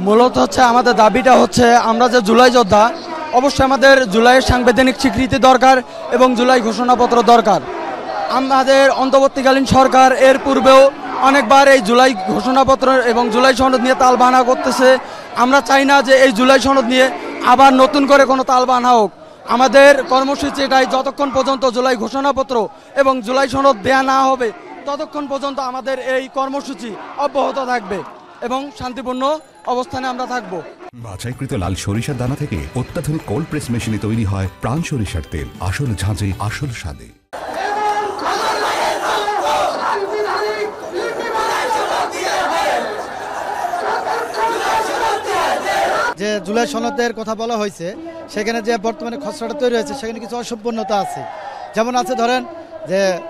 মূলত হচ্ছে আমাদের দাবিটা হচ্ছে আমরা যে জুলাই যোদ্ধা, অবশ্যই আমাদের জুলাইয়ের সাংবিধানিক স্বীকৃতি দরকার এবং জুলাই ঘোষণাপত্র দরকার। আমাদের অন্তর্বর্তীকালীন সরকার এর পূর্বেও অনেকবার এই জুলাই ঘোষণাপত্র এবং জুলাই সনদ নিয়ে তালবাহানা করতেছে। আমরা চাই না যে এই জুলাই সনদ নিয়ে আবার নতুন করে কোনো তালবাহানা হোক। আমাদের কর্মসূচি এটাই, যতক্ষণ পর্যন্ত জুলাই ঘোষণাপত্র এবং জুলাই সনদ দেয়া না হবে ততক্ষণ পর্যন্ত আমাদের এই কর্মসূচি অব্যাহত থাকবে এবং শান্তিপূর্ণ অবস্থানে আমরা থাকব। বাছাইকৃত লাল সরিষার দানা থেকে অত্যাধুনিক কোল্ড প্রেস মেশিনে তৈরি হয় প্রাণ সরিষার তেল, আসল ঝাঁঝে আসল স্বাদে। যে জুলাই সনদের কথা বলা হয়েছে, সেখানে যে বর্তমানে খসড়াটা তৈরি হয়েছে সেখানে কিছু অসম্পূর্ণতা আছে। যেমন আছে ধরেন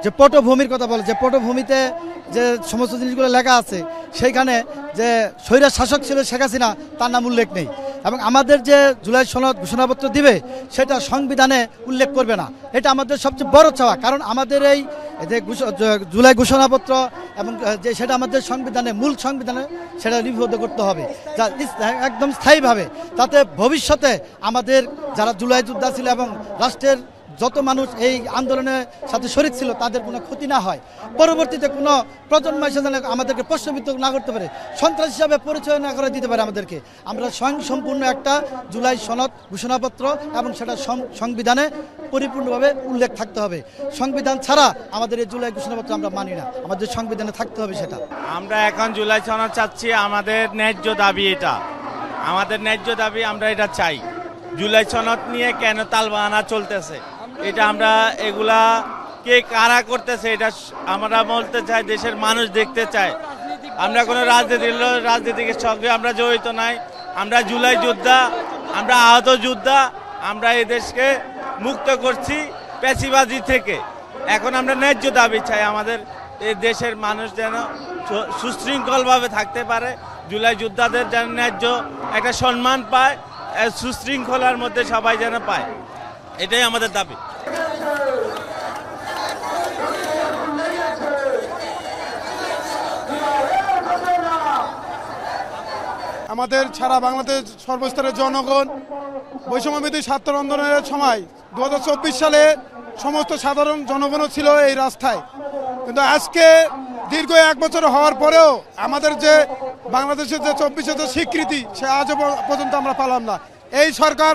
যে পটভূমির কথা বলে, যে পটভূমিতে যে সমস্ত জিনিসগুলো লেখা আছে সেইখানে যে স্বৈরাচার শাসক ছিল শেখ হাসিনা তার নাম উল্লেখ নেই, এবং আমাদের যে জুলাই সনদ ঘোষণাপত্র দিবে সেটা সংবিধানে উল্লেখ করবে না। এটা আমাদের সবচেয়ে বড় চাওয়া, কারণ আমাদের এই যে জুলাই ঘোষণাপত্র এবং যে সেটা আমাদের সংবিধানে, মূল সংবিধানে সেটা লিপিবদ্ধ করতে হবে যা একদম স্থায়ীভাবে, তাতে ভবিষ্যতে আমাদের যারা জুলাই যোদ্ধা ছিল এবং রাষ্ট্রের যত মানুষ এই আন্দোলনের সাথে শরিক ছিল তাদের কোনো ক্ষতি না হয়, পরবর্তীতে কোনো প্রজন্ম এসে যেন আমাদেরকে প্রশ্নবিদ্ধ না করতে পারে, সন্ত্রাস হিসাবে পরিচয় না করে দিতে পারে আমাদেরকে। আমরা স্বয়ংসম্পূর্ণ একটা জুলাই সনদ ঘোষণাপত্র এবং সেটা সংবিধানে পরিপূর্ণভাবে উল্লেখ থাকতে হবে। সংবিধান ছাড়া আমাদের এই জুলাই ঘোষণাপত্র আমরা মানি না, আমাদের সংবিধানে থাকতে হবে সেটা। আমরা এখন জুলাই সনদ চাচ্ছি, আমাদের ন্যায্য দাবি এটা, আমাদের ন্যায্য দাবি, আমরা এটা চাই। জুলাই সনদ নিয়ে কেন তালবাহানা চলতেছে, এটা আমরা এগুলা কে কারা করতেছে এটা আমরা বলতে চাই, দেশের মানুষ দেখতে চায়। আমরা কোনো রাজনীতির সঙ্গে আমরা জড়িত নাই, আমরা জুলাই যোদ্ধা, আমরা আহত যোদ্ধা, আমরা এই দেশকে মুক্ত করছি পেশিবাজি থেকে। এখন আমরা ন্যায্য দাবি চাই, আমাদের এই দেশের মানুষ যেন সুশৃঙ্খলভাবে থাকতে পারে, জুলাই যোদ্ধাদের যেন ন্যায্য একটা সম্মান পায়, সুশৃঙ্খলার মধ্যে সবাই যেন পায়, এটাই আমাদের দাবি। আমাদের সারা বাংলাদেশ সর্বস্তরের জনগণ বৈষম্যবিরোধী ছাত্র আন্দোলনের সময় 2024 সালে সমস্ত সাধারণ জনগণও ছিল এই রাস্তায়, কিন্তু আজকে দীর্ঘ 1 বছর হওয়ার পরেও আমাদের যে বাংলাদেশের যে 24 স্বীকৃতি সে আজও পর্যন্ত আমরা পেলাম না। এই সরকার,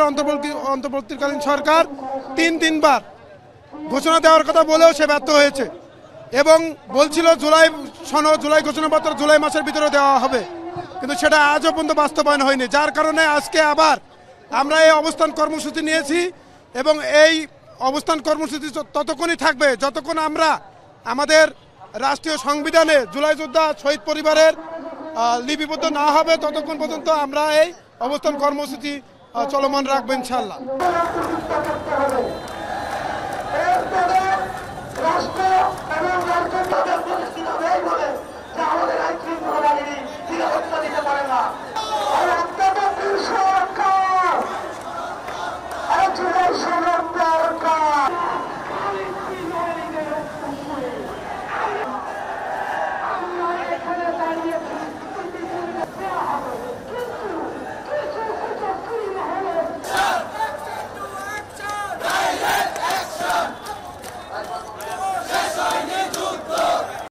অন্তর্বর্তীকালীন সরকার তিনবার ঘোষণা দেওয়ার কথা বলেও সে ব্যর্থ হয়েছে এবং বলছিল জুলাই ঘোষণাপত্র জুলাই মাসের ভিতরে দেওয়া হবে, কিন্তু সেটা আজও পর্যন্ত বাস্তবায়ন হয়নি। যার কারণে আজকে আবার আমরা এই অবস্থান কর্মসূচি নিয়েছি এবং এই অবস্থান কর্মসূচি ততক্ষণই থাকবে যতক্ষণ আমরা আমাদের রাষ্ট্রীয় সংবিধানে জুলাই যোদ্ধা শহীদ পরিবারের লিপিবদ্ধ না হবে, ততক্ষণ পর্যন্ত আমরা এই অবস্থান কর্মসূচি চলমান রাখবো ইনশাআল্লাহ।